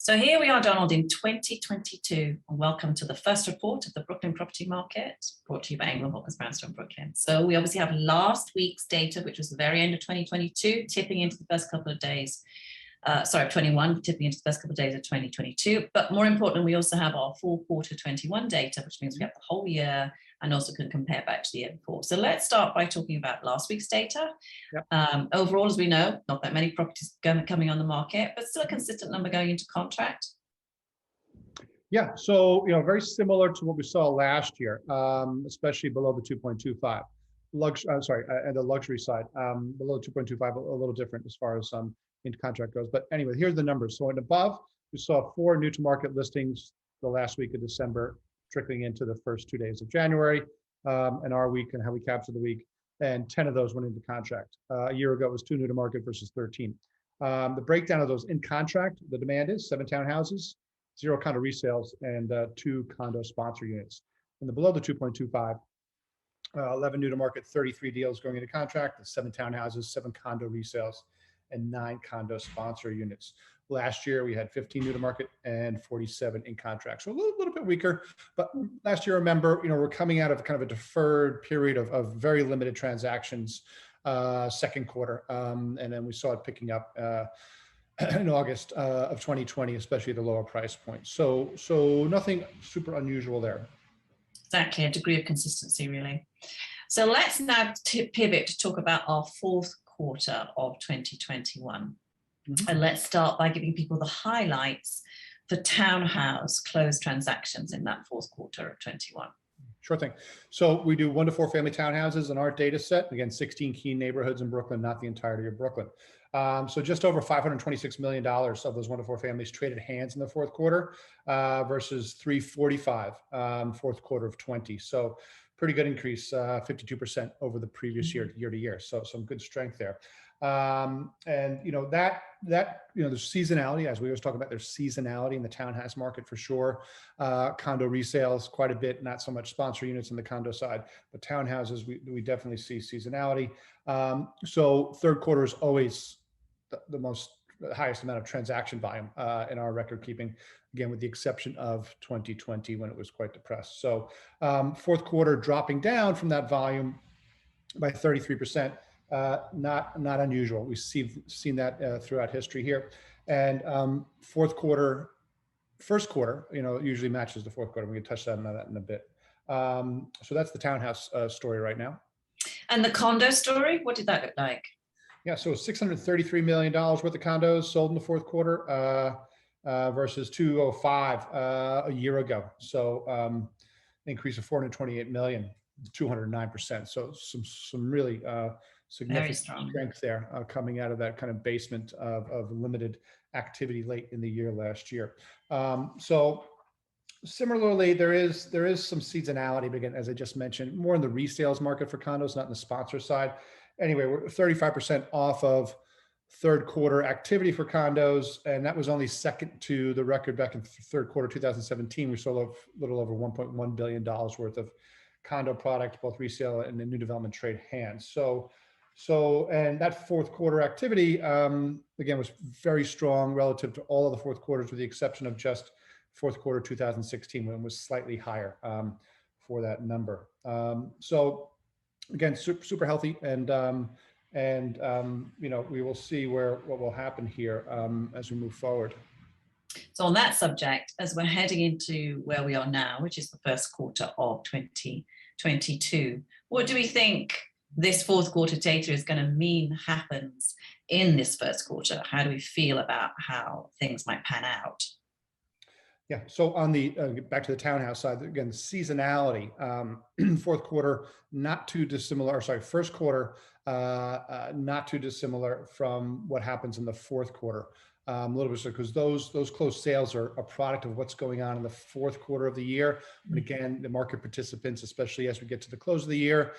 So here we are, Donald, in 2022, and welcome to the first report of the Brooklyn property market, brought to you by England Walkers Brownstone Brooklyn. So we obviously have last week's data, which was the very end of 2022, tipping into the first couple of days, 21, tipping into the first couple of days of 2022. But more importantly, we also have our full quarter 21 data, which means we have the whole year and also can compare back to the year before. So let's start by talking about last week's data. Yep. Overall, as we know, not that many properties coming on the market, but still a consistent number going into contract. Yeah, so very similar to what we saw last year, especially below the 2.25. And the luxury side, below 2.25, a little different as far as into contract goes. But anyway, here's the numbers. So and above, we saw 4 new to market listings the last week of December, trickling into the first 2 days of January, and our week and how we captured the week. And 10 of those went into contract. A year ago, it was 2 new to market versus 13. The breakdown of those in contract, the demand is 7 townhouses, 0 condo resales, and 2 condo sponsor units. And the below the 2.25, 11 new to market, 33 deals going into contract, 7 townhouses, 7 condo resales, and 9 condo sponsor units. Last year, we had 15 new to market and 47 in contract. So a little bit weaker, but last year, remember, we're coming out of kind of a deferred period of very limited transactions, second quarter. And then we saw it picking up in August of 2020, especially at the lower price point. So nothing super unusual there. Exactly, a degree of consistency, really. So let's now pivot to talk about our fourth quarter of 2021. Mm-hmm. And let's start by giving people the highlights for townhouse closed transactions in that fourth quarter of 21. Sure thing. So we do 1 to 4 family townhouses in our data set. Again, 16 key neighborhoods in Brooklyn, not the entirety of Brooklyn. So just over $526 million of those 1 to 4 families traded hands in the fourth quarter versus $345 fourth quarter of 20. So pretty good increase, 52% over the previous year to year. So some good strength there. And there's seasonality, as we always talk about, there's seasonality in the townhouse market for sure. Condo resales quite a bit, not so much sponsor units on the condo side, but townhouses, we definitely see seasonality. So third quarter is always the highest amount of transaction volume in our record keeping, again, with the exception of 2020 when it was quite depressed. So fourth quarter dropping down from that volume by 33%. Not unusual. We've seen that throughout history here. And first quarter, usually matches the fourth quarter. We can touch on that in a bit. So that's the townhouse story right now. And the condo story, what did that look like? Yeah, so $633 million worth of condos sold in the fourth quarter versus $205 a year ago. So increase of $428 million, 209%. So some really significant strength there coming out of that kind of basement of limited activity late in the year last year. So similarly, there is some seasonality, but again, as I just mentioned, more in the resales market for condos, not in the sponsor side. Anyway, we're 35% off of third quarter activity for condos, and that was only second to the record back in third quarter 2017. We sold a little over $1.1 billion worth of condo product, both resale and the new development trade hands. So and that fourth quarter activity, again, was very strong relative to all of the fourth quarters, with the exception of just fourth quarter 2016, when it was slightly higher for that number. So again, super healthy, and we will see what will happen here as we move forward. So on that subject, as we're heading into where we are now, which is the first quarter of 2022, what do we think this fourth quarter data is going to mean happens in this first quarter? How do we feel about how things might pan out? Yeah, so on the back to the townhouse side, again, seasonality, fourth quarter, not too dissimilar, first quarter, not too dissimilar from what happens in the fourth quarter. A little bit, because those closed sales are a product of what's going on in the fourth quarter of the year. And again, the market participants, especially as we get to the close of the year,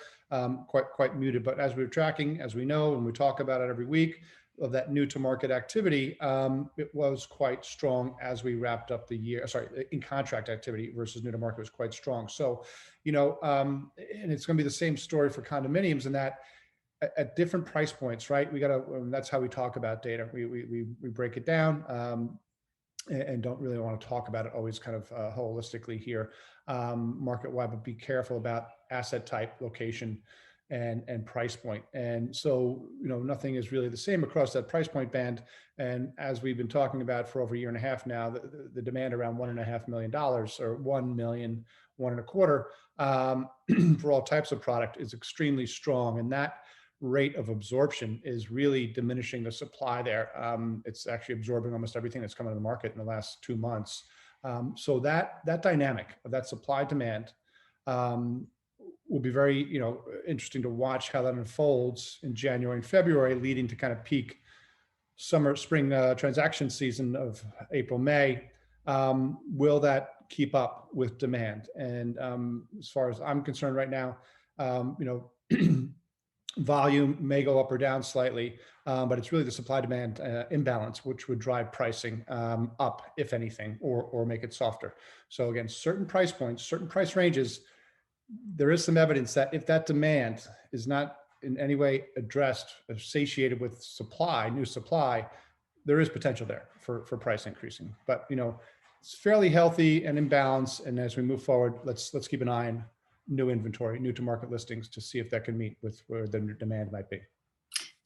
quite muted. But as we're tracking, as we know, and we talk about it every week, of that new to market activity, it was quite strong as we wrapped up the year. In contract activity versus new to market was quite strong. So, and it's going to be the same story for condominiums in that at different price points, right? That's how we talk about data. We break it down. and don't really want to talk about it always kind of holistically here, market-wide, but be careful about asset type, location, and price point. And so, nothing is really the same across that price point band. And as we've been talking about for over a year and a half now, the demand around $1.5 million or 1 million, 1.25 for all types of product is extremely strong. And that rate of absorption is really diminishing the supply there. It's actually absorbing almost everything that's come into the market in the last 2 months. So that dynamic of that supply demand will be very, interesting to watch how that unfolds in January and February, leading to kind of peak summer, spring transaction season of April, May. Will that keep up with demand? And as far as I'm concerned right now, volume may go up or down slightly, but it's really the supply demand imbalance which would drive pricing up, if anything, or make it softer. So again, certain price points, certain price ranges, there is some evidence that if that demand is not in any way addressed or satiated with supply, new supply, there is potential there for price increasing. But it's fairly healthy and in balance. And as we move forward, let's keep an eye on new inventory, new to market listings, to see if that can meet with where the demand might be.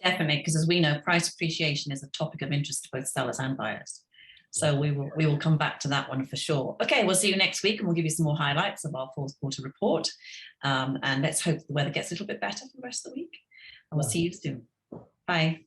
Definitely, because as we know, price appreciation is a topic of interest to both sellers and buyers. So we will come back to that one for sure. Okay, we'll see you next week, and we'll give you some more highlights of our fourth quarter report. And let's hope the weather gets a little bit better for the rest of the week. And we'll see you soon. Bye.